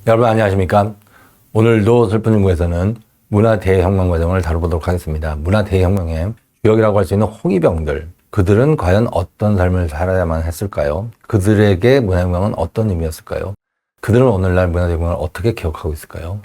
여러분 안녕하십니까? 오늘도 슬픈 중국에서는 문화 대혁명 과정을 다뤄보도록 하겠습니다. 문화 대혁명의 주역이라고 할 수 있는 홍위병들, 그들은 과연 어떤 삶을 살아야만 했을까요? 그들에게 문화혁명은 어떤 의미였을까요? 그들은 오늘날 문화 대혁명을 어떻게 기억하고 있을까요?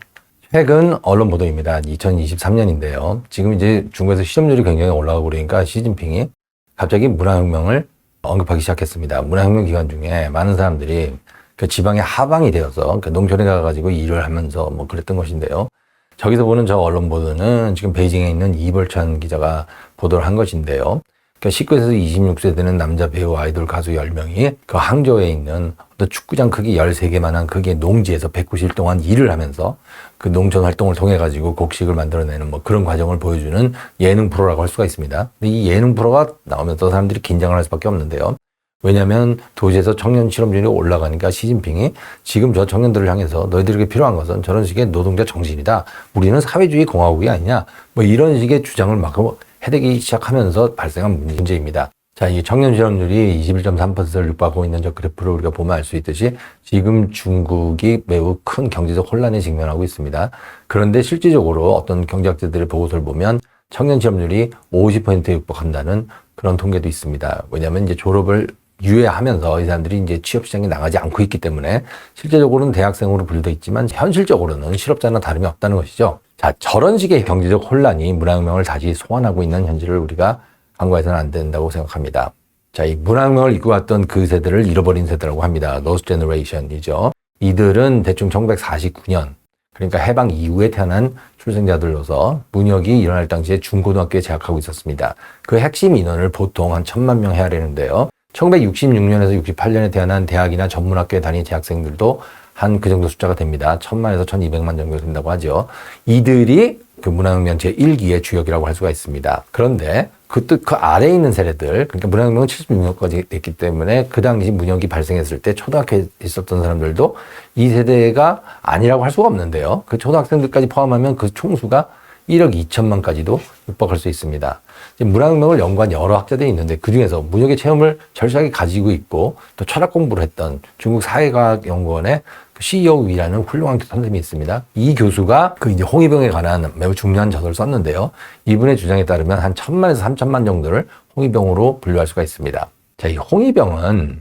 최근 언론 보도입니다. 2023년인데요. 지금 이제 중국에서 시점률이 굉장히 올라가고 그러니까 시진핑이 갑자기 문화혁명을 언급하기 시작했습니다. 문화혁명 기간 중에 많은 사람들이 그 지방의 하방이 되어서 그 농촌에 가가지고 일을 하면서 뭐 그랬던 것인데요. 저기서 보는 저 언론 보도는 지금 베이징에 있는 이벌찬 기자가 보도를 한 것인데요. 그러니까 19에서 26세 되는 남자 배우 아이돌 가수 10명이 그 항저우에 있는 어떤 축구장 크기 13개만한 크기의 농지에서 190일 동안 일을 하면서 그 농촌 활동을 통해 가지고 곡식을 만들어내는 뭐 그런 과정을 보여주는 예능 프로라고 할 수가 있습니다. 근데 이 예능 프로가 나오면서 사람들이 긴장을 할 수밖에 없는데요. 왜냐하면 도시에서 청년 실업률이 올라가니까 시진핑이 지금 저 청년들을 향해서 너희들에게 필요한 것은 저런 식의 노동자 정신이다. 우리는 사회주의 공화국이 아니냐. 뭐 이런 식의 주장을 막 해대기 시작하면서 발생한 문제입니다. 자, 이 청년 실업률이 21.3%를 육박하고 있는 저 그래프를 우리가 보면 알 수 있듯이 지금 중국이 매우 큰 경제적 혼란에 직면하고 있습니다. 그런데 실질적으로 어떤 경제학자들의 보고서를 보면 청년 실업률이 50%에 육박한다는 그런 통계도 있습니다. 왜냐하면 이제 졸업을 유예하면서 이 사람들이 이제 취업시장에 나가지 않고 있기 때문에 실제적으로는 대학생으로 분류되어 있지만 현실적으로는 실업자나 다름이 없다는 것이죠. 자, 저런 식의 경제적 혼란이 문화혁명을 다시 소환하고 있는 현실을 우리가 간과해서는 안 된다고 생각합니다. 자, 이 문화혁명을 이끌어왔던 그 세대를 잃어버린 세대라고 합니다. Lost Generation이죠. 이들은 대충 1949년, 그러니까 해방 이후에 태어난 출생자들로서 문혁이 일어날 당시에 중고등학교에 재학하고 있었습니다. 그 핵심 인원을 보통 한 1000만 명 헤아리는데요. 1966년에서 68년에 태어난 대학이나 전문학교에 다닌 재학생들도 한 그 정도 숫자가 됩니다. 1000만에서 1200만 정도 된다고 하죠. 이들이 그 문화혁명 제1기의 주역이라고 할 수가 있습니다. 그런데 그 아래에 있는 세대들, 그러니까 문화혁명은 76년까지 됐기 때문에 그 당시 문혁이 발생했을 때 초등학교에 있었던 사람들도 이 세대가 아니라고 할 수가 없는데요. 그 초등학생들까지 포함하면 그 총수가 1억 2천만까지도 육박할 수 있습니다. 문화혁명을 연구한 여러 학자들이 있는데 그중에서 문혁의 체험을 절실하게 가지고 있고 또 철학 공부를 했던 중국 사회과학연구원의 CEO이라는 훌륭한 선생님이 있습니다. 이 교수가 그 이제 홍위병에 관한 매우 중요한 저서를 썼는데요. 이분의 주장에 따르면 한 1000만에서 3000만 정도를 홍위병으로 분류할 수가 있습니다. 자, 이 홍위병은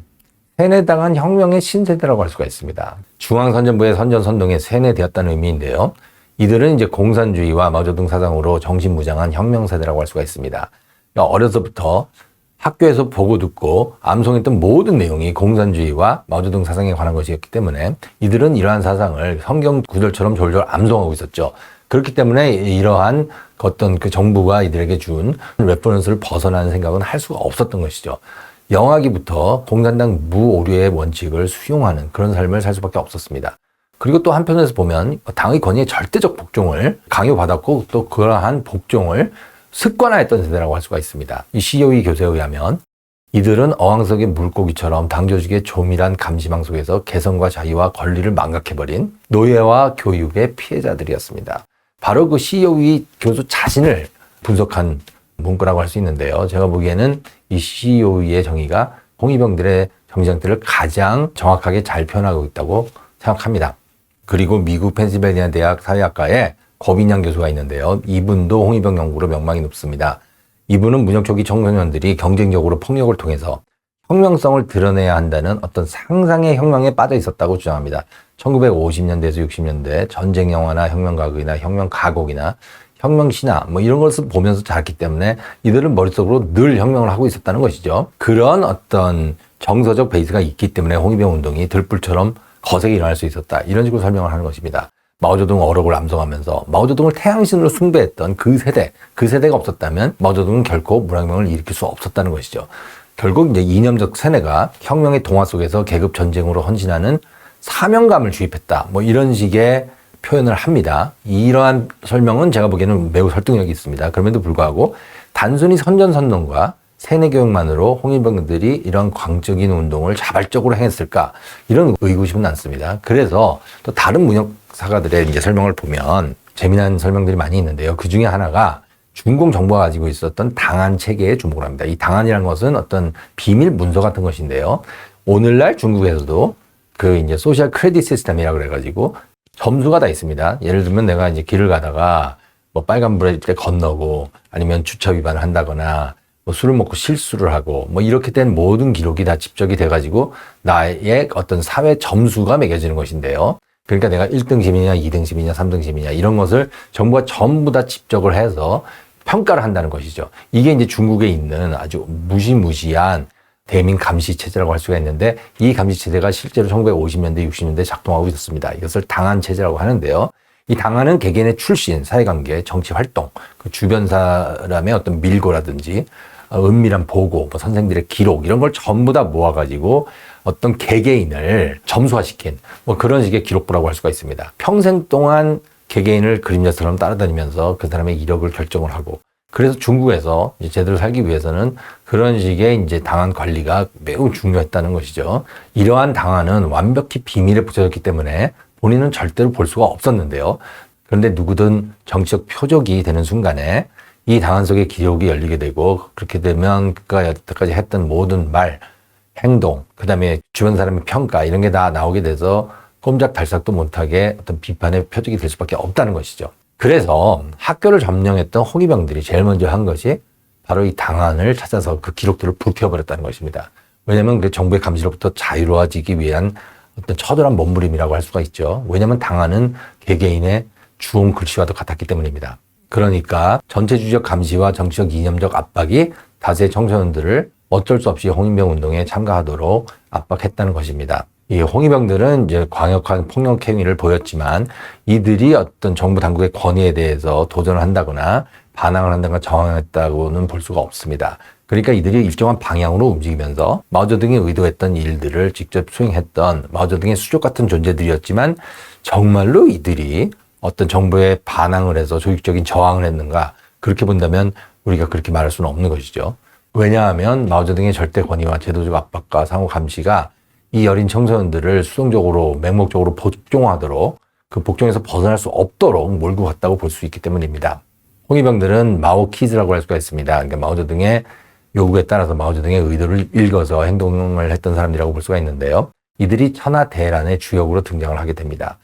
세뇌당한 혁명의 신세대라고 할 수가 있습니다. 중앙선전부의 선전선동에 세뇌되었다는 의미인데요. 이들은 이제 공산주의와 마오쩌둥 사상으로 정신무장한 혁명세대라고 할 수가 있습니다. 그러니까 어려서부터 학교에서 보고 듣고 암송했던 모든 내용이 공산주의와 마오쩌둥 사상에 관한 것이었기 때문에 이들은 이러한 사상을 성경 구절처럼 졸졸 암송하고 있었죠. 그렇기 때문에 이러한 어떤 그 정부가 이들에게 준 레퍼런스를 벗어나는 생각은 할 수가 없었던 것이죠. 영아기부터 공산당 무오류의 원칙을 수용하는 그런 삶을 살 수밖에 없었습니다. 그리고 또 한편에서 보면 당의 권위에 절대적 복종을 강요받았고 또 그러한 복종을 습관화했던 세대라고 할 수가 있습니다. 이 COE 교수에 의하면 이들은 어항석의 물고기처럼 당 조직의 조밀한 감시망 속에서 개성과 자유와 권리를 망각해버린 노예와 교육의 피해자들이었습니다. 바로 그 COE 교수 자신을 분석한 문구라고 할 수 있는데요. 제가 보기에는 이 COE의 정의가 홍위병들의 정치 상태를 가장 정확하게 잘 표현하고 있다고 생각합니다. 그리고 미국 펜실베니아 대학 사회학과에 거빈양 교수가 있는데요. 이분도 홍위병 연구로 명망이 높습니다. 이분은 문혁 초기 청소년들이 경쟁적으로 폭력을 통해서 혁명성을 드러내야 한다는 어떤 상상의 혁명에 빠져 있었다고 주장합니다. 1950년대에서 60년대 전쟁 영화나 혁명 가극이나 혁명 가곡이나 혁명 신화 뭐 이런 것을 보면서 자랐기 때문에 이들은 머릿속으로 늘 혁명을 하고 있었다는 것이죠. 그런 어떤 정서적 베이스가 있기 때문에 홍위병 운동이 들불처럼 거세게 일어날 수 있었다. 이런 식으로 설명을 하는 것입니다. 마오쩌둥 어록을 암송하면서 마오쩌둥을 태양신으로 숭배했던 그 세대가 없었다면 마오쩌둥은 결코 문화혁명을 일으킬 수 없었다는 것이죠. 결국 이제 이념적 세뇌가 혁명의 동화 속에서 계급 전쟁으로 헌신하는 사명감을 주입했다. 뭐 이런 식의 표현을 합니다. 이러한 설명은 제가 보기에는 매우 설득력이 있습니다. 그럼에도 불구하고 단순히 선전선동과 세뇌교육만으로 홍위병들이 이런 광적인 운동을 자발적으로 행했을까? 이런 의구심은 않습니다. 그래서 또 다른 문혁사가들의 이제 설명을 보면 재미난 설명들이 많이 있는데요. 그 중에 하나가 중공 정부가 가지고 있었던 당한 체계에 주목을 합니다. 이 당한이라는 것은 어떤 비밀 문서 같은 것인데요. 오늘날 중국에서도 그 이제 소셜 크레딧 시스템이라고 그래가지고 점수가 다 있습니다. 예를 들면 내가 이제 길을 가다가 뭐 빨간불에 이렇게 건너고 아니면 주차 위반을 한다거나 뭐 술을 먹고 실수를 하고 뭐 이렇게 된 모든 기록이 다 집적이 돼가지고 나의 어떤 사회 점수가 매겨지는 것인데요. 그러니까 내가 1등심이냐 2등심이냐 3등심이냐 이런 것을 정부가 전부 다 집적을 해서 평가를 한다는 것이죠. 이게 이제 중국에 있는 아주 무시무시한 대민 감시 체제라고 할 수가 있는데 이 감시 체제가 실제로 1950년대 60년대에 작동하고 있었습니다. 이것을 당한 체제라고 하는데요. 이 당하는 개개인의 출신, 사회관계, 정치활동, 그 주변 사람의 어떤 밀고라든지 은밀한 보고, 뭐 선생들의 기록 이런 걸 전부 다 모아가지고 어떤 개개인을 점수화시킨 뭐 그런 식의 기록부라고 할 수가 있습니다. 평생 동안 개개인을 그림자처럼 따라다니면서 그 사람의 이력을 결정을 하고 그래서 중국에서 이제 제대로 살기 위해서는 그런 식의 이제 당한 관리가 매우 중요했다는 것이죠. 이러한 당한은 완벽히 비밀에 붙여졌기 때문에 본인은 절대로 볼 수가 없었는데요. 그런데 누구든 정치적 표적이 되는 순간에 이 당한 속의 기록이 열리게 되고 그렇게 되면 그가 여태까지 했던 모든 말, 행동, 그 다음에 주변 사람의 평가 이런 게 다 나오게 돼서 꼼짝달싹도 못하게 어떤 비판의 표적이 될 수밖에 없다는 것이죠. 그래서 학교를 점령했던 홍위병들이 제일 먼저 한 것이 바로 이 당한을 찾아서 그 기록들을 불태워버렸다는 것입니다. 왜냐하면 그 정부의 감시로부터 자유로워지기 위한 어떤 처절한 몸부림이라고 할 수가 있죠. 왜냐하면 당한은 개개인의 주홍 글씨와도 같았기 때문입니다. 그러니까 전체주의적 감시와 정치적 이념적 압박이 다수의 청소년들을 어쩔 수 없이 홍위병 운동에 참가하도록 압박했다는 것입니다. 이 홍위병들은 이제 광역한 폭력 행위를 보였지만 이들이 어떤 정부 당국의 권위에 대해서 도전을 한다거나 반항을 한다거나 저항했다고는 볼 수가 없습니다. 그러니까 이들이 일정한 방향으로 움직이면서 마오쩌둥이 의도했던 일들을 직접 수행했던 마오쩌둥의 수족 같은 존재들이었지만 정말로 이들이 어떤 정부에 반항을 해서 조직적인 저항을 했는가 그렇게 본다면 우리가 그렇게 말할 수는 없는 것이죠. 왜냐하면 마오쩌둥의 절대 권위와 제도적 압박과 상호 감시가 이 여린 청소년들을 수동적으로 맹목적으로 복종하도록 그 복종에서 벗어날 수 없도록 몰고 갔다고 볼 수 있기 때문입니다. 홍위병들은 마오 키즈라고 할 수가 있습니다. 그러니까 마오쩌둥의 요구에 따라서 마오쩌둥의 의도를 읽어서 행동을 했던 사람들이라고 볼 수가 있는데요. 이들이 천하대란의 주역으로 등장을 하게 됩니다.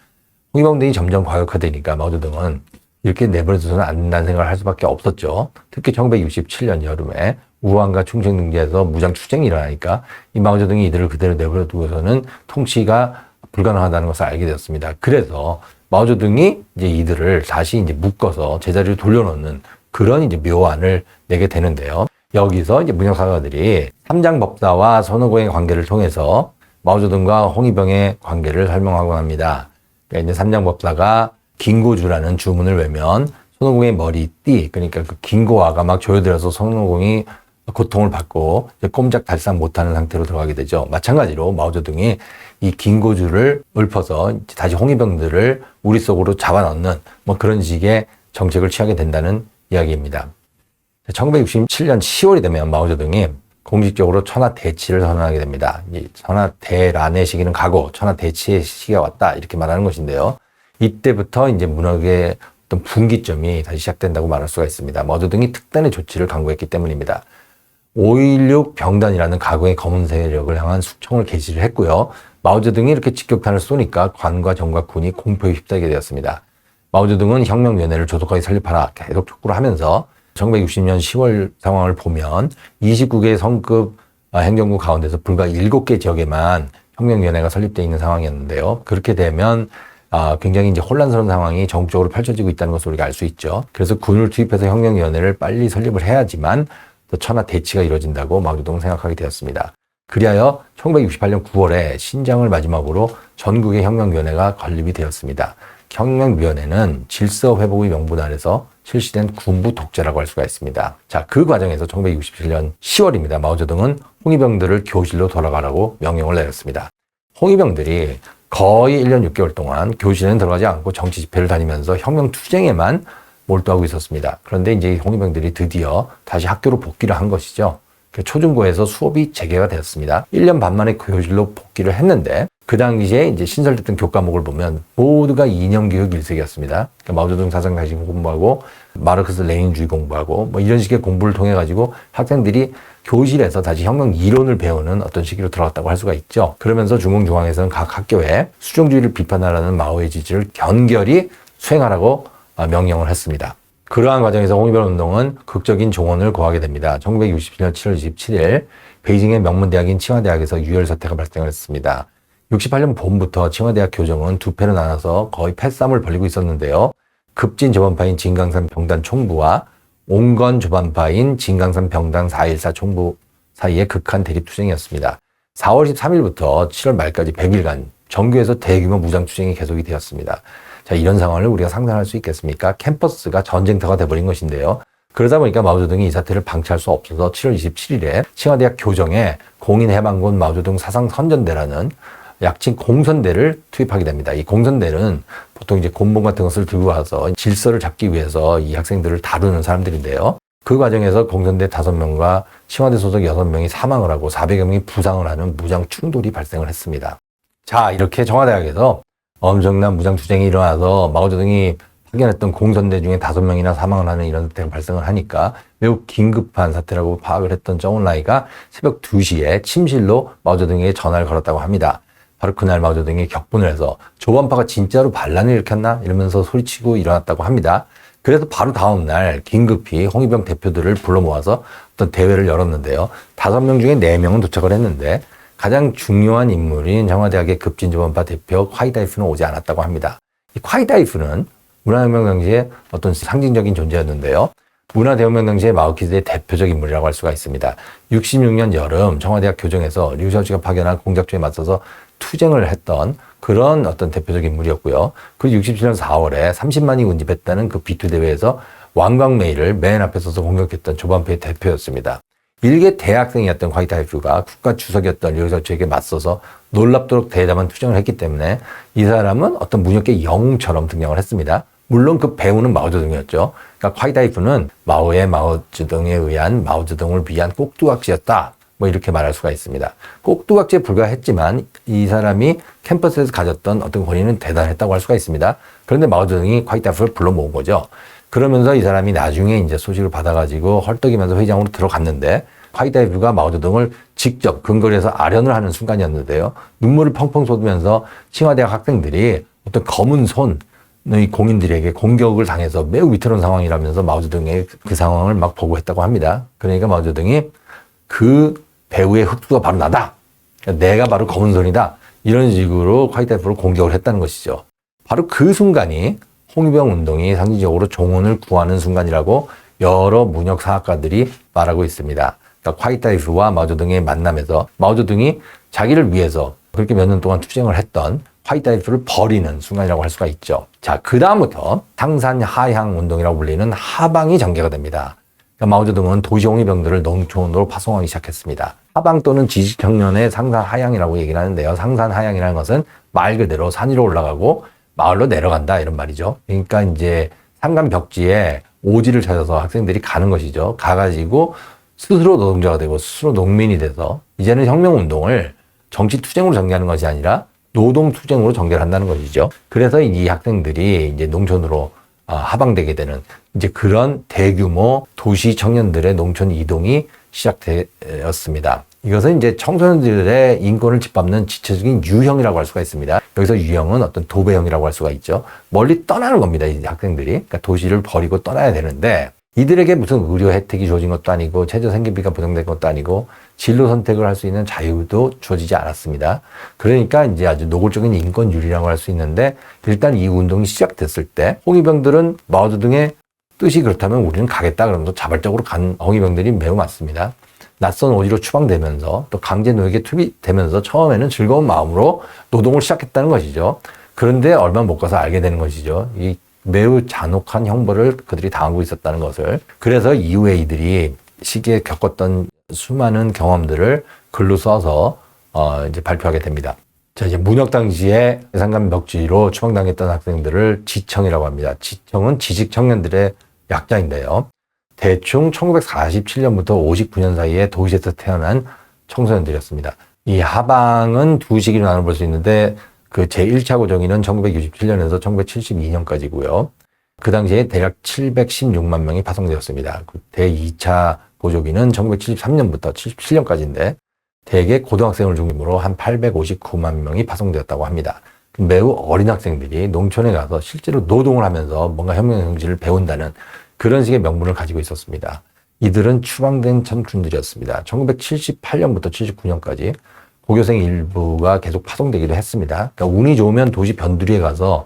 홍위병들이 점점 과격화되니까 마오쩌둥은 이렇게 내버려둬서는 안 된다는 생각을 할 수밖에 없었죠. 특히 1967년 여름에 우한과 충청 등지에서 무장 투쟁이 일어나니까 이 마오쩌둥이 이들을 그대로 내버려두고서는 통치가 불가능하다는 것을 알게 되었습니다. 그래서 마오쩌둥이 이제 이들을 다시 이제 묶어서 제자리로 돌려놓는 그런 이제 묘안을 내게 되는데요. 여기서 이제 문혁사가들이 삼장법사와 손오공의 관계를 통해서 마오쩌둥과 홍위병의 관계를 설명하곤 합니다. 그러니까 이제 삼장법사가 긴고주라는 주문을 외면 손오공의 머리띠, 그러니까 그 긴고아가 막 조여들어서 손오공이 고통을 받고 이제 꼼짝달싹 못하는 상태로 들어가게 되죠. 마찬가지로 마오쩌둥이 이 긴고주를 읊어서 다시 홍위병들을 우리 속으로 잡아넣는 뭐 그런 식의 정책을 취하게 된다는 이야기입니다. 1967년 10월이 되면 마오쩌둥이 공식적으로 천하대치를 선언하게 됩니다. 이 천하대란의 시기는 가고 천하대치의 시기가 왔다 이렇게 말하는 것인데요. 이때부터 이제 문학의 어떤 분기점이 다시 시작된다고 말할 수가 있습니다. 마오쩌둥이 특단의 조치를 강구했기 때문입니다. 5.16 병단이라는 가공의 검은 세력을 향한 숙청을 개시를 했고요. 마오쩌둥이 이렇게 직격탄을 쏘니까 관과 정과 군이 공포에 휩싸이게 되었습니다. 마오쩌둥은 혁명위원회를 조속하게 설립하라 계속 촉구를 하면서 1960년 10월 상황을 보면 29개 성급 행정구 가운데서 불과 7개 지역에만 혁명위원회가 설립되어 있는 상황이었는데요. 그렇게 되면 굉장히 이제 혼란스러운 상황이 전국적으로 펼쳐지고 있다는 것을 우리가 알 수 있죠. 그래서 군을 투입해서 혁명위원회를 빨리 설립을 해야지만 또 천하대치가 이루어진다고 마오쩌둥은 생각하게 되었습니다. 그리하여 1968년 9월에 신장을 마지막으로 전국의 혁명위원회가 건립이 되었습니다. 혁명위원회는 질서 회복의 명분 아래서 실시된 군부 독재라고 할 수가 있습니다. 자, 그 과정에서 1967년 10월입니다. 마오쩌둥은 홍위병들을 교실로 돌아가라고 명령을 내렸습니다. 홍위병들이 거의 1년 6개월 동안 교실에는 들어가지 않고 정치 집회를 다니면서 혁명 투쟁에만 몰두하고 있었습니다. 그런데 이제 홍위병들이 드디어 다시 학교로 복귀를 한 것이죠. 초중고에서 수업이 재개가 되었습니다. 1년 반 만에 교실로 복귀를 했는데 그 당시에 이제 신설됐던 교과목을 보면 모두가 이념교육 일색이었습니다. 그러니까 마오쩌둥 사상가심 공부하고 마르크스 레닌주의 공부하고 뭐 이런 식의 공부를 통해 가지고 학생들이 교실에서 다시 혁명 이론을 배우는 어떤 시기로 들어갔다고 할 수가 있죠. 그러면서 중공중앙에서는 각 학교에 수정주의를 비판하라는 마오의 지지를 견결히 수행하라고 명령을 했습니다. 그러한 과정에서 홍위병 운동은 극적인 종언을 고하게 됩니다. 1967년 7월 27일 베이징의 명문대학인 칭화대학에서 유혈 사태가 발생을 했습니다. 68년 봄부터 칭화대학 교정은 두 패로 나눠서 거의 패싸움을 벌이고 있었는데요. 급진 조반파인 진강산 병단 총부와 온건 조반파인 진강산 병단 4.14 총부 사이의 극한 대립투쟁이었습니다. 4월 13일부터 7월 말까지 100일간 전교에서 대규모 무장투쟁이 계속이 되었습니다. 자, 이런 상황을 우리가 상상할 수 있겠습니까? 캠퍼스가 전쟁터가 돼버린 것인데요. 그러다 보니까 마오쩌둥이 이 사태를 방치할 수 없어서 7월 27일에 칭화대학 교정에 공인해방군 마오쩌둥 사상선전대라는 약칭 공선대를 투입하게 됩니다. 이 공선대는 보통 이제 곤봉 같은 것을 들고 와서 질서를 잡기 위해서 이 학생들을 다루는 사람들인데요. 그 과정에서 공선대 5명과 칭화대 소속 6명이 사망을 하고 400여 명이 부상을 하는 무장 충돌이 발생을 했습니다. 자, 이렇게 청와대학에서 엄청난 무장투쟁이 일어나서 마오쩌둥이 파견했던 공선대 중에 5명이나 사망을 하는 이런 사태가 발생을 하니까 매우 긴급한 사태라고 파악을 했던 정은라이가 새벽 2시에 침실로 마오쩌둥에게 전화를 걸었다고 합니다. 바로 그날 마오쩌둥이 격분을 해서 조반파가 진짜로 반란을 일으켰나? 이러면서 소리치고 일어났다고 합니다. 그래서 바로 다음날 긴급히 홍위병 대표들을 불러 모아서 어떤 대회를 열었는데요. 5명 중에 4명은 도착을 했는데 가장 중요한 인물인 청와대학의 급진조반파 대표 콰이다이프는 오지 않았다고 합니다. 이 콰이다이프는 문화혁명 당시에 어떤 상징적인 존재였는데요. 문화대혁명 당시의 마오키즈의 대표적 인물이라고 할 수가 있습니다. 66년 여름 청와대학 교정에서 류샤오치가 파견한 공작조에 맞서서 투쟁을 했던 그런 어떤 대표적 인물이었고요. 그리고 67년 4월에 30만이 운집했다는 그 비투 대회에서 왕광메이를 맨 앞에 서서 공격했던 조반파의 대표였습니다. 일개 대학생이었던 콰이다이프가 국가 주석이었던 류샤오치에게 맞서서 놀랍도록 대담한 투쟁을 했기 때문에 이 사람은 어떤 문혁의 영웅처럼 등장을 했습니다. 물론 그 배우는 마오쩌둥이었죠. 그러니까 콰이다이프는 마오의 마오쩌둥에 의한 마오쩌둥을 위한 꼭두각시였다. 뭐 이렇게 말할 수가 있습니다. 꼭두각시에 불과했지만 이 사람이 캠퍼스에서 가졌던 어떤 권위는 대단했다고 할 수가 있습니다. 그런데 마오쩌둥이 콰이다이프를 불러 모은 거죠. 그러면서 이 사람이 나중에 이제 소식을 받아가지고 헐떡이면서 회의장으로 들어갔는데 콰이다이프가 마오쩌둥을 직접 근거리에서 아련을 하는 순간이었는데요. 눈물을 펑펑 쏟으면서 칭화대학 학생들이 어떤 검은 손의 공인들에게 공격을 당해서 매우 위태로운 상황이라면서 마오쩌둥의 그 상황을 막 보고했다고 합니다. 그러니까 마오쩌둥이 그 배우의 흑수가 바로 나다. 내가 바로 검은 손이다. 이런 식으로 콰이다이프를 공격을 했다는 것이죠. 바로 그 순간이 홍위병 운동이 상징적으로 종언을 구하는 순간이라고 여러 문혁 사학가들이 말하고 있습니다. 그러니까 콰이다이프와 마오쩌둥의 만남에서 마오쩌둥이 자기를 위해서 그렇게 몇 년 동안 투쟁을 했던 콰이다이프를 버리는 순간이라고 할 수가 있죠. 자, 그 다음부터 상산 하향 운동이라고 불리는 하방이 전개가 됩니다. 그러니까 마오쩌둥은 도시 홍위병들을 농촌으로 파송하기 시작했습니다. 하방 또는 지식청년의 상산 하향이라고 얘기를 하는데요. 상산 하향이라는 것은 말 그대로 산 위로 올라가고 마을로 내려간다 이런 말이죠. 그러니까 이제 산간 벽지에 오지를 찾아서 학생들이 가는 것이죠. 가가지고 스스로 노동자가 되고 스스로 농민이 돼서 이제는 혁명운동을 정치 투쟁으로 전개하는 것이 아니라 노동 투쟁으로 전개를 한다는 것이죠. 그래서 이 학생들이 이제 농촌으로 하방되게 되는 이제 그런 대규모 도시 청년들의 농촌 이동이 시작되었습니다. 이것은 이제 청소년들의 인권을 짓밟는 지체적인 유형이라고 할 수가 있습니다. 여기서 유형은 어떤 도배형이라고 할 수가 있죠. 멀리 떠나는 겁니다. 이 학생들이. 그러니까 도시를 버리고 떠나야 되는데 이들에게 무슨 의료 혜택이 주어진 것도 아니고 최저 생계비가 보장된 것도 아니고 진로 선택을 할 수 있는 자유도 주어지지 않았습니다. 그러니까 이제 아주 노골적인 인권유리라고 할 수 있는데 일단 이 운동이 시작됐을 때 홍위병들은 마오쩌둥의 뜻이 그렇다면 우리는 가겠다 그러면서 자발적으로 간 홍위병들이 매우 많습니다. 낯선 오지로 추방되면서 또 강제 노역에 투입되면서 처음에는 즐거운 마음으로 노동을 시작했다는 것이죠. 그런데 얼마 못 가서 알게 되는 것이죠. 이 매우 잔혹한 형벌을 그들이 당하고 있었다는 것을. 그래서 이후에 이들이 시기에 겪었던 수많은 경험들을 글로 써서 이제 발표하게 됩니다. 자, 이제 문혁 당시에 상간 벽지로 추방당했던 학생들을 지청이라고 합니다. 지청은 지식 청년들의 약자인데요. 대충 1947년부터 59년 사이에 도시에서 태어난 청소년들이었습니다. 이 하방은 두 시기로 나눠볼 수 있는데 그 제1차 고정인은 1967년에서 1972년까지고요. 그 당시에 대략 716만 명이 파송되었습니다. 그때 2차 보조기는 1973년부터 77년까지인데 대개 고등학생을 중심으로 한 859만 명이 파송되었다고 합니다. 매우 어린 학생들이 농촌에 가서 실제로 노동을 하면서 뭔가 혁명 정신을 배운다는 그런 식의 명분을 가지고 있었습니다. 이들은 추방된 청춘들이었습니다. 1978년부터 79년까지 고교생 일부가 계속 파송되기도 했습니다. 그러니까 운이 좋으면 도시 변두리에 가서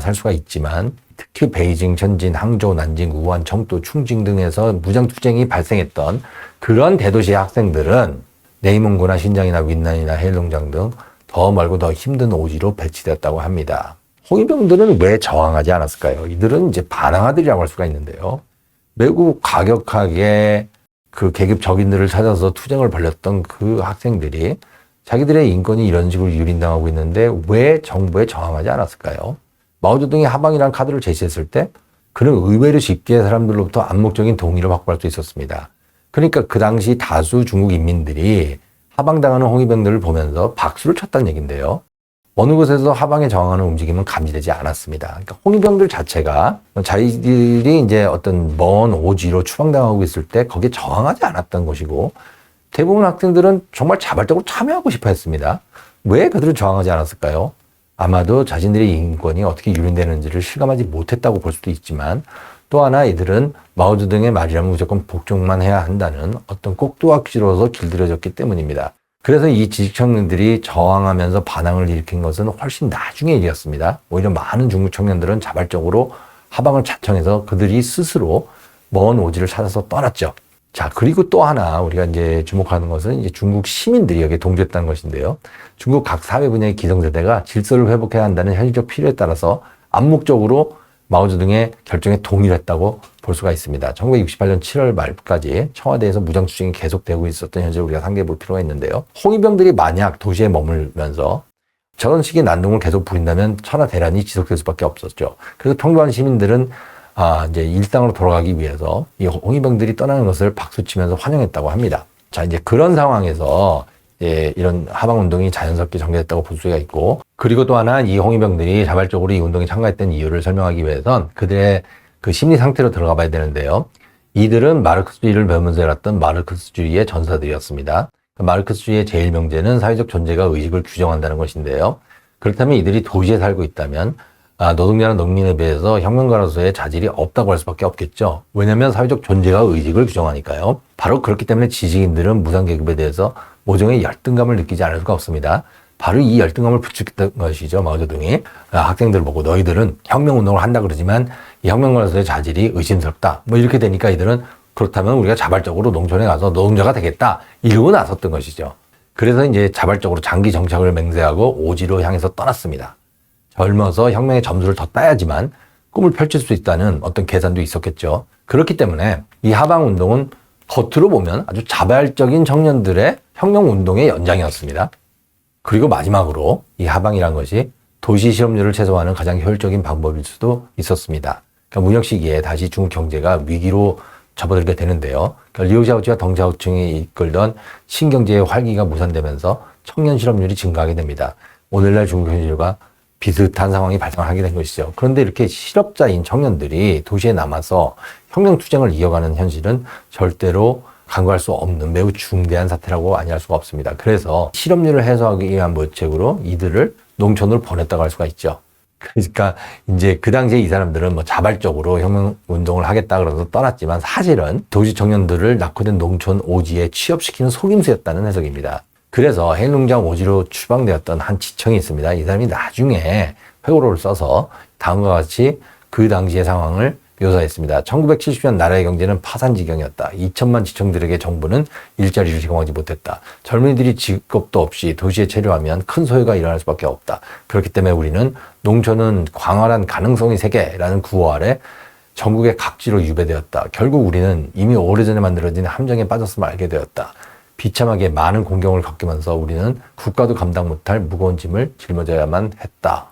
살 수가 있지만 특히 베이징, 천진, 항저우, 난징, 우한, 청도, 충칭 등에서 무장투쟁이 발생했던 그런 대도시의 학생들은 네이몽고나 신장이나 윈난이나 해일농장 등 더 멀고 더 힘든 오지로 배치되었다고 합니다. 홍위병들은 왜 저항하지 않았을까요? 이들은 이제 반항아들이라고 할 수가 있는데요. 매우 과격하게 그 계급 적인들을 찾아서 투쟁을 벌였던 그 학생들이 자기들의 인권이 이런 식으로 유린당하고 있는데 왜 정부에 저항하지 않았을까요? 마오쩌둥이 하방이라는 카드를 제시했을 때 그는 의외로 쉽게 사람들로부터 암묵적인 동의를 확보할 수 있었습니다. 그러니까 그 당시 다수 중국 인민들이 하방당하는 홍위병들을 보면서 박수를 쳤다는 얘기인데요. 어느 곳에서 하방에 저항하는 움직임은 감지되지 않았습니다. 그러니까 홍위병들 자체가 자기들이 이제 어떤 먼 오지로 추방당하고 있을 때 거기에 저항하지 않았던 것이고 대부분 학생들은 정말 자발적으로 참여하고 싶어 했습니다. 왜 그들은 저항하지 않았을까요? 아마도 자신들의 인권이 어떻게 유린되는지를 실감하지 못했다고 볼 수도 있지만 또 하나 이들은 마오쩌둥의 말이라면 무조건 복종만 해야 한다는 어떤 꼭두각시로서 길들여졌기 때문입니다. 그래서 이 지식청년들이 저항하면서 반항을 일으킨 것은 훨씬 나중의 일이었습니다. 오히려 많은 중국 청년들은 자발적으로 하방을 자청해서 그들이 스스로 먼 오지를 찾아서 떠났죠. 자, 그리고 또 하나 우리가 이제 주목하는 것은 이제 중국 시민들이 여기에 동조했다는 것인데요. 중국 각 사회 분야의 기성세대가 질서를 회복해야 한다는 현실적 필요에 따라서 암묵적으로 마오쩌둥의 결정에 동의를 했다고 볼 수가 있습니다. 1968년 7월 말까지 청와대에서 무장투쟁이 계속되고 있었던 현실을 우리가 상기해 볼 필요가 있는데요. 홍위병들이 만약 도시에 머물면서 저런 식의 난동을 계속 부린다면 천하대란이 지속될 수밖에 없었죠. 그래서 평범한 시민들은 이제 일상으로 돌아가기 위해서 이 홍위병들이 떠나는 것을 박수치면서 환영했다고 합니다. 자, 이제 그런 상황에서 이런 하방운동이 자연스럽게 전개됐다고 볼 수가 있고, 그리고 또 하나 이 홍위병들이 자발적으로 이 운동에 참가했던 이유를 설명하기 위해선 그들의 그 심리 상태로 들어가 봐야 되는데요. 이들은 마르크스주의를 배우면서 일었던 마르크스주의의 전사들이었습니다. 마르크스주의의 제일 명제는 사회적 존재가 의식을 규정한다는 것인데요. 그렇다면 이들이 도시에 살고 있다면 노동자나 농민에 비해서 혁명가로서의 자질이 없다고 할 수밖에 없겠죠. 왜냐하면 사회적 존재가 의식을 규정하니까요. 바로 그렇기 때문에 지식인들은 무상계급에 대해서 모종의 열등감을 느끼지 않을 수가 없습니다. 바로 이 열등감을 부추겼던 것이죠. 마오쩌둥이 학생들 보고 너희들은 혁명운동을 한다 그러지만 이 혁명가로서의 자질이 의심스럽다. 뭐 이렇게 되니까 이들은 그렇다면 우리가 자발적으로 농촌에 가서 노동자가 되겠다. 이러고 나섰던 것이죠. 그래서 이제 자발적으로 장기 정착을 맹세하고 오지로 향해서 떠났습니다. 젊어서 혁명의 점수를 더 따야지만 꿈을 펼칠 수 있다는 어떤 계산도 있었겠죠. 그렇기 때문에 이 하방운동은 겉으로 보면 아주 자발적인 청년들의 혁명운동의 연장이었습니다. 그리고 마지막으로 이 하방이란 것이 도시 실업률을 최소화하는 가장 효율적인 방법일 수도 있었습니다. 그러니까 무역 시기에 다시 중국 경제가 위기로 접어들게 되는데요. 그러니까 리우샤오치와 덩샤오층이 이끌던 신경제의 활기가 무산되면서 청년 실업률이 증가하게 됩니다. 오늘날 중국 현실과 비슷한 상황이 발생하게 된 것이죠. 그런데 이렇게 실업자인 청년들이 도시에 남아서 혁명 투쟁을 이어가는 현실은 절대로 간과할 수 없는 매우 중대한 사태라고 아니할 수가 없습니다. 그래서 실업률을 해소하기 위한 모책으로 이들을 농촌으로 보냈다고 할 수가 있죠. 그러니까 이제 그 당시에 이 사람들은 뭐 자발적으로 혁명 운동을 하겠다 그래서 떠났지만 사실은 도시 청년들을 낙후된 농촌 오지에 취업시키는 속임수였다는 해석입니다. 그래서 해일농장 오지로 추방되었던 한 지청이 있습니다. 이 사람이 나중에 회고록을 써서 다음과 같이 그 당시의 상황을 묘사했습니다. 1970년 나라의 경제는 파산지경이었다. 2천만 지청들에게 정부는 일자리를 제공하지 못했다. 젊은이들이 직업도 없이 도시에 체류하면 큰 소요가 일어날 수밖에 없다. 그렇기 때문에 우리는 농촌은 광활한 가능성의 세계라는 구호 아래 전국의 각지로 유배되었다. 결국 우리는 이미 오래전에 만들어진 함정에 빠졌음을 알게 되었다. 비참하게 많은 공경을 겪으면서 우리는 국가도 감당 못할 무거운 짐을 짊어져야만 했다.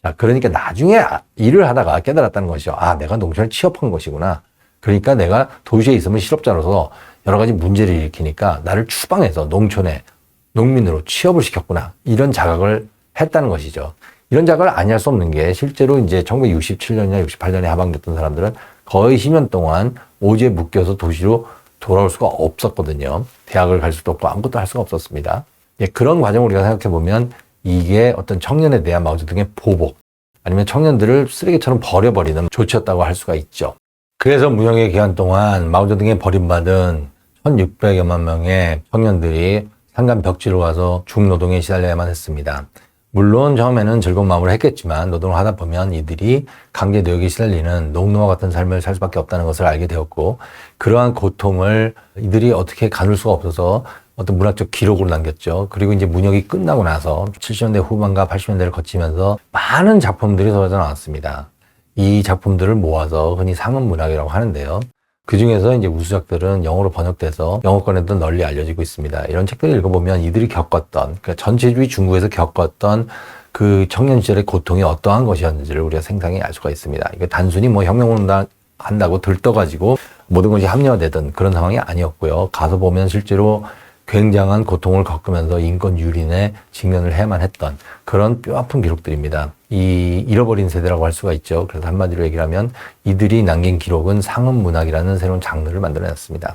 자, 그러니까 나중에 일을 하다가 깨달았다는 것이죠. 내가 농촌에 취업한 것이구나. 그러니까 내가 도시에 있으면 실업자로서 여러 가지 문제를 일으키니까 나를 추방해서 농촌에 농민으로 취업을 시켰구나. 이런 자각을 했다는 것이죠. 이런 작업을 아니할 수 없는 게 실제로 이제 1967년이나 68년에 하방됐던 사람들은 거의 10년 동안 오지에 묶여서 도시로 돌아올 수가 없었거든요. 대학을 갈 수도 없고 아무것도 할 수가 없었습니다. 예, 그런 과정을 우리가 생각해 보면 이게 어떤 청년에 대한 마오쩌둥의 보복 아니면 청년들을 쓰레기처럼 버려버리는 조치였다고 할 수가 있죠. 그래서 무역의 기간 동안 마오쩌둥에 버림받은 1600여만 명의 청년들이 산간 벽지로 가서 중노동에 시달려야만 했습니다. 물론 처음에는 즐거운 마음으로 했겠지만 노동을 하다 보면 이들이 강제 노역에 시달리는 농노와 같은 삶을 살 수밖에 없다는 것을 알게 되었고 그러한 고통을 이들이 어떻게 가눌 수가 없어서 어떤 문학적 기록으로 남겼죠. 그리고 이제 문역이 끝나고 나서 70년대 후반과 80년대를 거치면서 많은 작품들이 쏟아져 나왔습니다. 이 작품들을 모아서 흔히 상업문학이라고 하는데요. 그 중에서 이제 우수작들은 영어로 번역돼서 영어권에도 널리 알려지고 있습니다. 이런 책들을 읽어보면 이들이 겪었던, 그러니까 전체주의 중국에서 겪었던 그 청년 시절의 고통이 어떠한 것이었는지를 우리가 생생히 알 수가 있습니다. 이게 단순히 뭐 혁명운동 한다고 들떠가지고 모든 것이 합리화되던 그런 상황이 아니었고요. 가서 보면 실제로 굉장한 고통을 겪으면서 인권 유린에 직면을 해야만 했던 그런 뼈아픈 기록들입니다. 이 잃어버린 세대라고 할 수가 있죠. 그래서 한마디로 얘기를 하면 이들이 남긴 기록은 상업문학이라는 새로운 장르를 만들어냈습니다.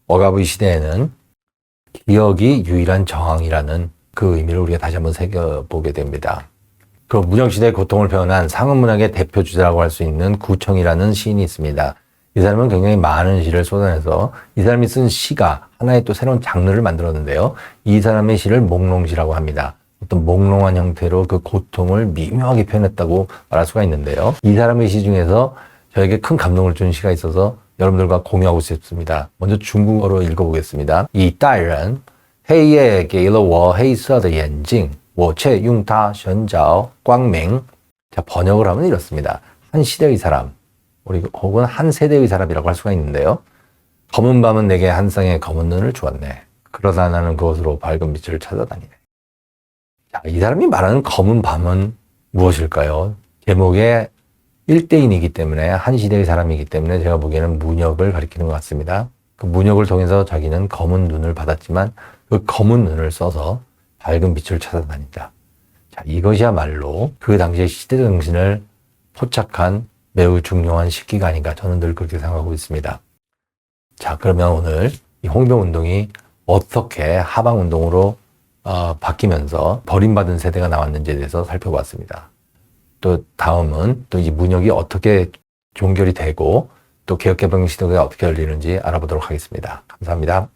억압의 시대에는 기억이 유일한 저항이라는 그 의미를 우리가 다시 한번 새겨보게 됩니다. 그 무역시대의 고통을 표현한 상업문학의 대표 주자라고 할 수 있는 구청이라는 시인이 있습니다. 이 사람은 굉장히 많은 시를 쏟아내서 이 사람이 쓴 시가 하나의 또 새로운 장르를 만들었는데요. 이 사람의 시를 몽롱시라고 합니다. 어떤 몽롱한 형태로 그 고통을 미묘하게 표현했다고 말할 수가 있는데요. 이 사람의 시 중에서 저에게 큰 감동을 준 시가 있어서 여러분들과 공유하고 싶습니다. 먼저 중국어로 읽어보겠습니다. 以待人黑夜给了我黑色的眼睛我却用它寻找光明 자, 번역을 하면 이렇습니다. 한 시대의 사람 혹은 한 세대의 사람이라고 할 수가 있는데요. 검은 밤은 내게 한 쌍의 검은 눈을 주었네. 그러다 나는 그것으로 밝은 빛을 찾아다니네. 자, 이 사람이 말하는 검은 밤은 무엇일까요? 제목에 1대인이기 때문에 한 시대의 사람이기 때문에 제가 보기에는 문역을 가리키는 것 같습니다. 그 문역을 통해서 자기는 검은 눈을 받았지만 그 검은 눈을 써서 밝은 빛을 찾아다닌다. 자, 이것이야말로 그 당시의 시대 정신을 포착한 매우 중요한 시기가 아닌가 저는 늘 그렇게 생각하고 있습니다. 자, 그러면 오늘 이 홍위병운동이 어떻게 하방운동으로 바뀌면서 버림받은 세대가 나왔는지에 대해서 살펴봤습니다. 또 다음은 또 이 문역이 어떻게 종결이 되고 또 개혁개방 시대가 어떻게 열리는지 알아보도록 하겠습니다. 감사합니다.